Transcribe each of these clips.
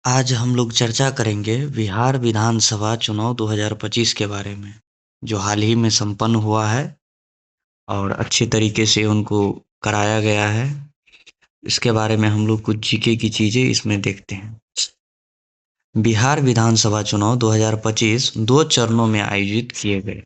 आज हम लोग चर्चा करेंगे बिहार विधानसभा चुनाव 2025 के बारे में, जो हाल ही में संपन्न हुआ है और अच्छे तरीके से उनको कराया गया है। इसके बारे में हम लोग कुछ जीके की चीज़ें इसमें देखते हैं। बिहार विधानसभा चुनाव 2025 दो चरणों में आयोजित किए गए।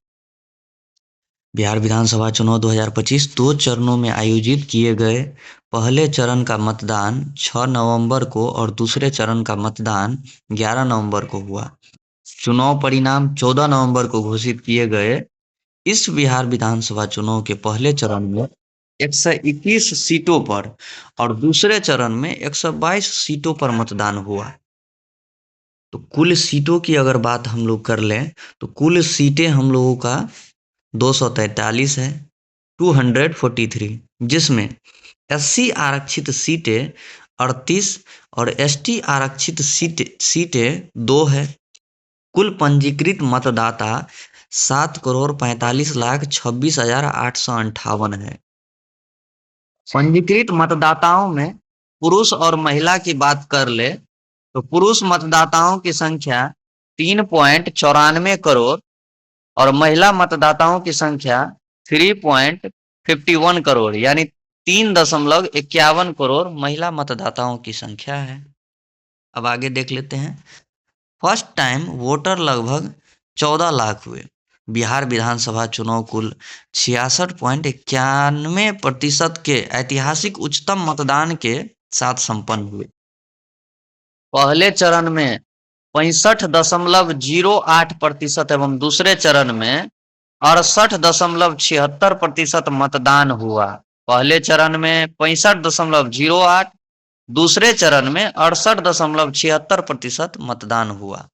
बिहार विधानसभा चुनाव 2025 दो चरणों में आयोजित किए गए। पहले चरण का मतदान 6 नवंबर को और दूसरे चरण का मतदान 11 नवंबर को हुआ। चुनाव परिणाम 14 नवंबर को घोषित किए गए। इस बिहार विधानसभा चुनाव के पहले चरण में 121 सीटों पर और दूसरे चरण में 122 सीटों पर मतदान हुआ। तो कुल सीटों की अगर बात हम लोग कर लें तो कुल सीटें हम लोगों का 243 है, 243, जिसमें एससी आरक्षित सीटें 38 और एसटी आरक्षित सीटें 2 है। कुल पंजीकृत मतदाता 7,45,26,858 है। पंजीकृत मतदाताओं में पुरुष और महिला की बात कर ले तो पुरुष मतदाताओं की संख्या 3.94 करोड़ और महिला मतदाताओं की संख्या 3.51 करोड़ यानी 3.51 करोड़ महिला मतदाताओं की संख्या है। अब आगे देख लेते हैं। फर्स्ट टाइम वोटर लगभग 14 लाख हुए। बिहार विधानसभा चुनाव कुल 66.91% के ऐतिहासिक उच्चतम मतदान के साथ संपन्न हुए। पहले चरण में 65.08% एवं दूसरे चरण में 68.76% मतदान हुआ। पहले चरण में 65.08, दूसरे चरण में 68.76% मतदान हुआ।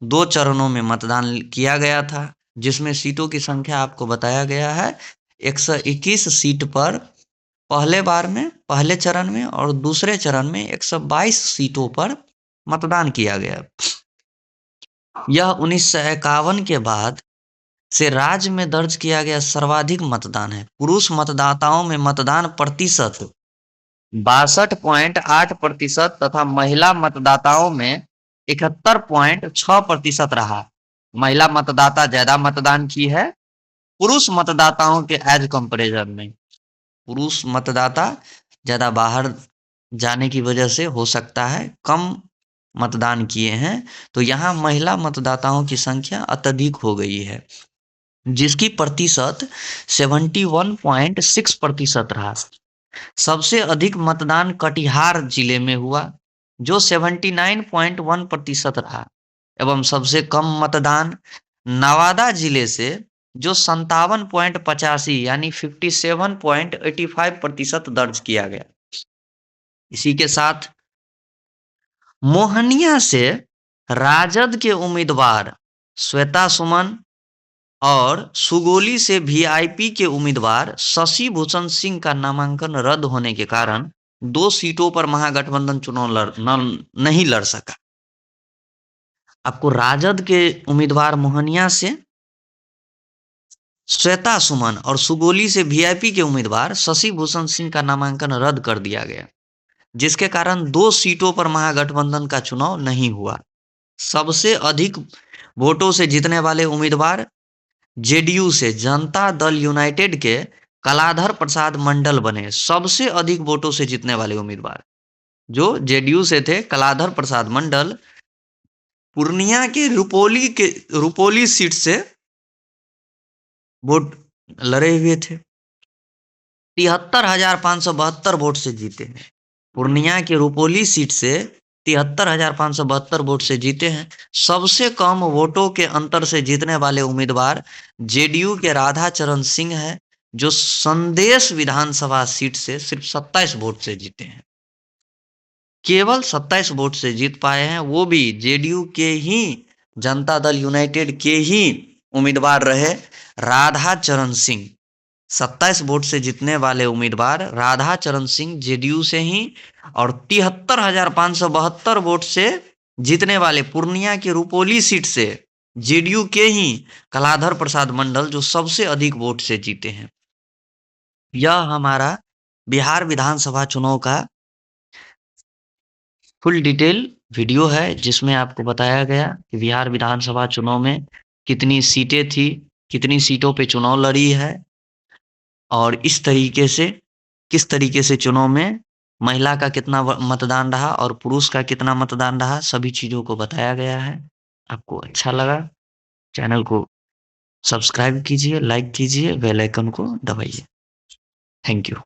दो चरणों में मतदान किया गया था, जिसमें सीटों की संख्या आपको बताया गया है 121 सीट पर पहले चरण में और दूसरे चरण में 122 सीटों पर मतदान किया गया। यह 1951 के बाद से राज्य में दर्ज किया गया सर्वाधिक मतदान है। पुरुष मतदाताओं में मतदान प्रतिशत 62.8% तथा महिला मतदाताओं में 71.6% रहा। महिला मतदाता ज्यादा मतदान की है पुरुष मतदाताओं के एज कंपैरिजन में। पुरुष मतदाता ज्यादा बाहर जाने की वजह से हो सकता है कम मतदान किए हैं, तो यहाँ महिला मतदाताओं की संख्या अत्यधिक हो गई है, जिसकी प्रतिशत 71.6% रहा। सबसे अधिक मतदान कटिहार जिले में हुआ, जो 79.1% रहा, एवं सबसे कम मतदान नवादा जिले से, जो 57.85 यानी 57.85% दर्ज किया गया। इसी के साथ मोहनिया से राजद के उम्मीदवार श्वेता सुमन और सुगोली से वीआईपी के उम्मीदवार शशि भूषण सिंह का नामांकन रद्द होने के कारण 2 सीटों पर महागठबंधन चुनाव नहीं लड़ सका। आपको राजद के उम्मीदवार मोहनिया से श्वेता सुमन और सुगोली से वीआईपी के उम्मीदवार शशि भूषण सिंह का नामांकन रद्द कर दिया गया, जिसके कारण 2 सीटों पर महागठबंधन का चुनाव नहीं हुआ। सबसे अधिक वोटों से जीतने वाले उम्मीदवार जेडीयू से जनता दल यूनाइटेड के कलाधर प्रसाद मंडल बने। सबसे अधिक वोटों से जीतने वाले उम्मीदवार जो जेडीयू से थे, कलाधर प्रसाद मंडल, पूर्णिया के रुपोली सीट से वोट लड़े हुए थे। 73,572 वोट से जीते हैं। पूर्णिया के रुपोली सीट से 73,572 वोट से जीते हैं। सबसे कम वोटों के अंतर से जीतने वाले उम्मीदवार जेडीयू के राधा चरण सिंह है, जो संदेश विधानसभा सीट से सिर्फ 27 वोट से जीते हैं। केवल 27 वोट से जीत पाए हैं, वो भी जेडीयू के ही जनता दल यूनाइटेड के ही उम्मीदवार रहे राधा चरण सिंह। 27 वोट से जीतने वाले उम्मीदवार राधा चरण सिंह जेडीयू से ही, और 73,572 वोट से जीतने वाले पूर्णिया के रुपोली सीट से जेडीयू के ही कलाधर प्रसाद मंडल, जो सबसे अधिक वोट से जीते हैं। यह हमारा बिहार विधानसभा चुनाव का फुल डिटेल वीडियो है जिसमें आपको बताया गया कि बिहार विधानसभा चुनाव में कितनी सीटें थी, कितनी सीटों पे चुनाव लड़ी है और इस तरीके से किस तरीके से चुनाव में महिला का कितना मतदान रहा और पुरुष का कितना मतदान रहा, सभी चीज़ों को बताया गया है। आपको अच्छा लगा, चैनल को सब्सक्राइब कीजिए, लाइक कीजिए, बेल आइकन को दबाइए। Thank you.